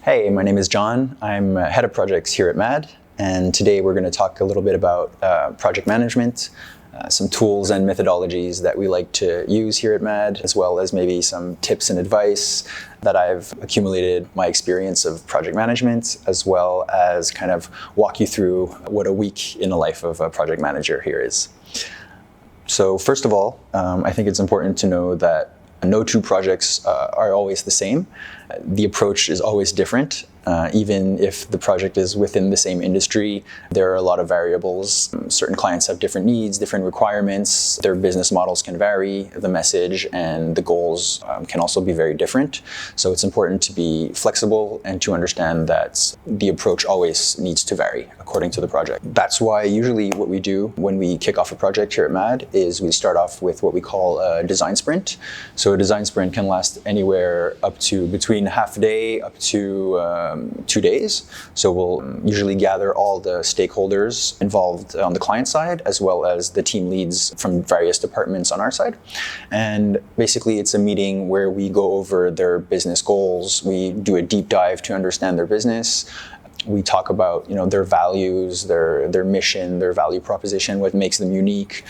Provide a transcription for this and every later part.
Hey, my name is John. I'm head of projects here at MAD, and today we're going to talk a little bit about project management, some tools and methodologies that we like to use here at MAD, as well as maybe some tips and advice that I've accumulated my experience of project management, as well as kind of walk you through what a week in the life of a project manager here is. So first of all, I think it's important to know that no two projects are always the same. The approach is always different. Even if the project is within the same industry, there are a lot of variables. Certain clients have different needs, different requirements. Their business models can vary. The message and the goals can also be very different. So it's important to be flexible and to understand that the approach always needs to vary according to the project. That's why usually what we do when we kick off a project here at MAD is we start off with what we call a design sprint. So a design sprint can last anywhere up to between half a day up to 2 days. So we'll usually gather all the stakeholders involved on the client side, as well as the team leads from various departments on our side. And basically it's a meeting where we go over their business goals. We do a deep dive to understand their business. We talk about, their values, their mission, their value proposition, what makes them unique,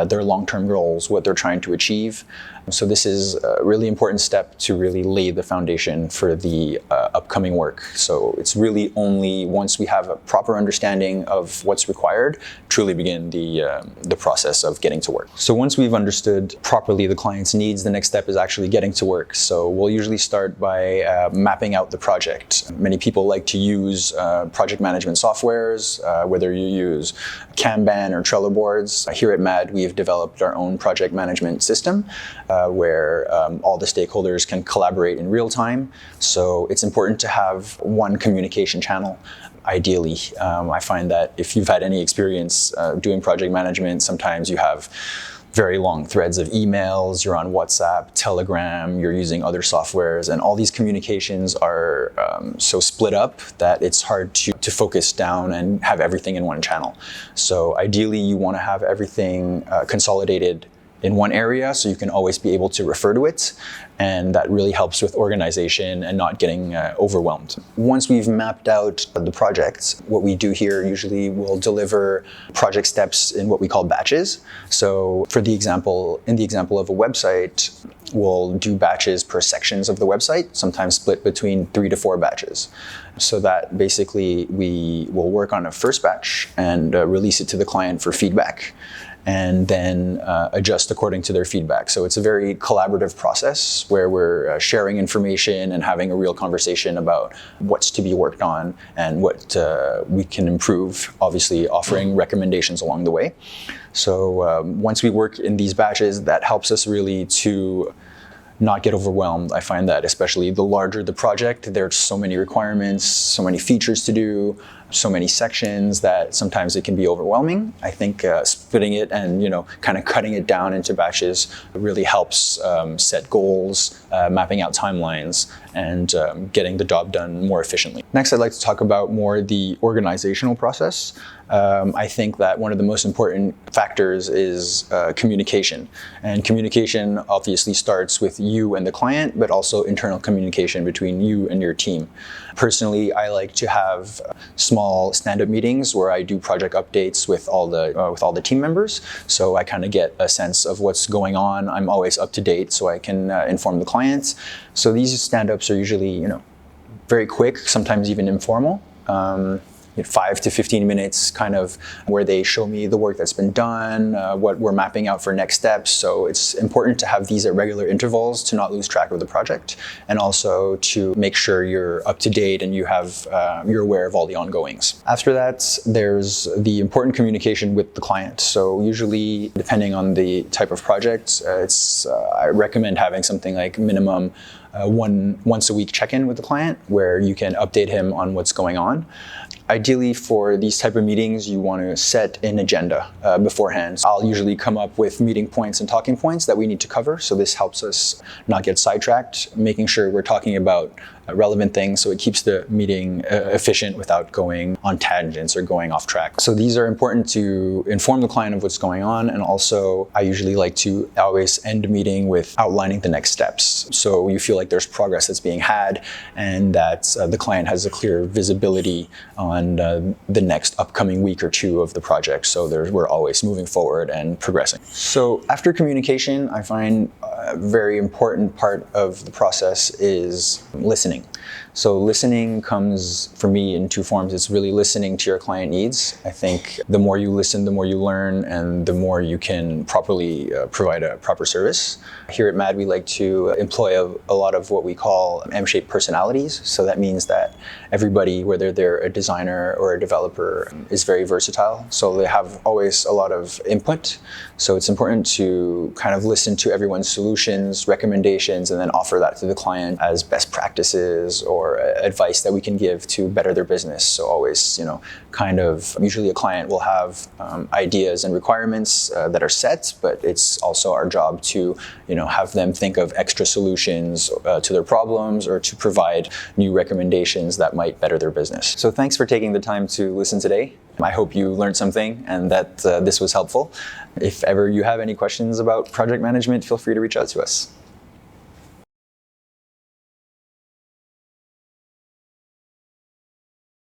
their long-term goals, what they're trying to achieve. So this is a really important step to really lay the foundation for the upcoming work. So it's really only once we have a proper understanding of what's required, truly begin the process of getting to work. So once we've understood properly the client's needs, the next step is actually getting to work. So we'll usually start by mapping out the project. Many people like to use project management softwares, whether you use Kanban or Trello boards. Here at MAD, we have developed our own project management system where all the stakeholders can collaborate in real time. So it's important to have one communication channel. Ideally, I find that if you've had any experience doing project management, sometimes you have very long threads of emails, you're on WhatsApp, Telegram, you're using other softwares, and all these communications are so split up that it's hard to focus down and have everything in one channel. So ideally, you want to have everything consolidated in one area so you can always be able to refer to it, and that really helps with organization and not getting overwhelmed. Once we've mapped out the projects, what we do here usually we'll deliver project steps in what we call batches. So in the example of a website, we'll do batches per sections of the website, sometimes split between 3 to 4 batches. So that basically we will work on a first batch and release it to the client for feedback, and then adjust according to their feedback. So it's a very collaborative process where we're sharing information and having a real conversation about what's to be worked on and what we can improve, obviously offering recommendations along the way. So once we work in these batches, that helps us really to not get overwhelmed. I find that especially the larger the project, there's so many requirements, so many features to do, so many sections that sometimes it can be overwhelming. I think splitting it and kind of cutting it down into batches really helps set goals, mapping out timelines, and getting the job done more efficiently. Next, I'd like to talk about more the organizational process. I think that one of the most important factors is communication. And communication obviously starts with you and the client, but also internal communication between you and your team. Personally, I like to have small stand-up meetings where I do project updates with all the team members. So I kind of get a sense of what's going on. I'm always up to date so I can inform the clients. So these stand-ups are usually, very quick, sometimes even informal. 5 to 15 minutes kind of where they show me the work that's been done, what we're mapping out for next steps. So it's important to have these at regular intervals to not lose track of the project, and also to make sure you're up to date and you're aware of all the ongoings. After that, there's the important communication with the client. So usually, depending on the type of project, I recommend having something like minimum once a week check-in with the client where you can update him on what's going on. Ideally, for these type of meetings, you want to set an agenda beforehand. I'll usually come up with meeting points and talking points that we need to cover. So this helps us not get sidetracked, making sure we're talking about relevant things, so it keeps the meeting efficient without going on tangents or going off track. So these are important to inform the client of what's going on, and also I usually like to always end a meeting with outlining the next steps. So you feel like there's progress that's being had and that the client has a clear visibility on the next upcoming week or two of the project. So we're always moving forward and progressing. So after communication, I find a very important part of the process is listening. So listening comes for me in two forms. It's really listening to your client needs. I think the more you listen, the more you learn, and the more you can properly provide a proper service. Here at MAD, we like to employ a lot of what we call M-shaped personalities. So that means that everybody, whether they're a designer or a developer, is very versatile. So they have always a lot of input. So it's important to kind of listen to everyone's solutions, recommendations, and then offer that to the client as best practices or advice that we can give to better their business. So always, usually a client will have ideas and requirements that are set, but it's also our job to, have them think of extra solutions to their problems or to provide new recommendations that might better their business. So thanks for taking the time to listen today. I hope you learned something and that this was helpful. If ever you have any questions about project management, feel free to reach out to us.